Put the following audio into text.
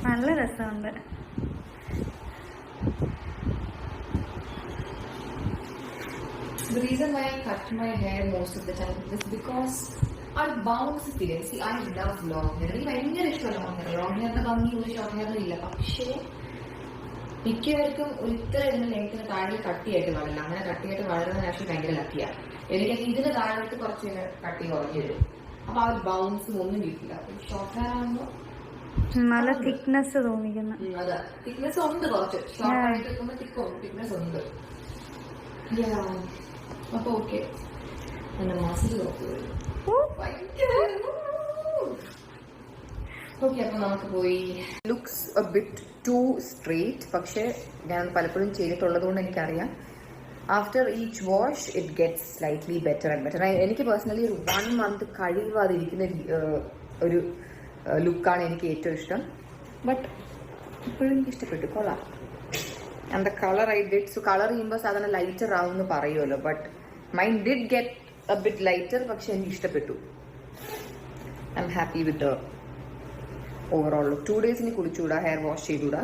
നല്ല രസമുണ്ട്. The reason why I cut my hair most of the time is because I bounce feeling. See, I love long hair. എനിക്ക് ഭയങ്കര ഇഷ്ടമാണ് long hair. Long hair ഭംഗി ഒരു short ഹെയറിലും ഇല്ല. പക്ഷേ മിക്കവർക്കും ഇത്ര ഇതിന് ലെങ്ത്തിന് താഴെ കട്ടിയായിട്ട് വളരില്ല. അങ്ങനെ കട്ടിയായിട്ട് വളരുന്ന ആക്ച്വലി ഭയങ്കര ലക്കിയാണ്. എനിക്കൊക്കെ ഇതിന് താഴോട്ട് കുറച്ച് കട്ടി കുറഞ്ഞു വരും. അപ്പൊ ആ ഒരു ബൗൺസും ഒന്നും കിട്ടില്ല. ഷോർട്ട് ഹെയർ ആകുമ്പോൾ നല്ല തിക്നെസ് തോന്നിക്കുന്നു. അതെ, തിക്നെസ് ഉണ്ട് കുറച്ച്. ഷോർട്ട് ആയിട്ട് വെക്കുമ്പോൾ തിക്നെസ് ഉണ്ട്. അപ്പൊ ഓക്കെ, എന്റെ മാസിൽ ഓക്കെ. അപ്പൊ നമുക്ക് പോയി. Looks a bit too straight, പക്ഷെ ഞാൻ പലപ്പോഴും ചെയ്തിട്ടുള്ളത് കൊണ്ട് എനിക്കറിയാം after each wash it gets slightly better and better. എനിക്ക് പേഴ്സണലി ഒരു 1 month കഴിവാതിരിക്കുന്ന ഒരു ലുക്കാണ് എനിക്ക് ഏറ്റവും ഇഷ്ടം. ബട്ട് ഇപ്പോഴും എനിക്ക് ഇഷ്ടപ്പെട്ടു, കൊള്ളാം. And the colour I did, so colour ചെയ്യുമ്പോൾ സാധാരണ ലൈറ്റർ ആവുമെന്ന് പറയുമല്ലോ, but mine did get A bit lighter. പക്ഷെ എനിക്ക് ഇഷ്ടപ്പെട്ടു. I am happy with the overall. 2 days ഇനി കുളിച്ചുകൂടാ, ഹെയർ വാഷ് ചെയ്തുകൂടാ.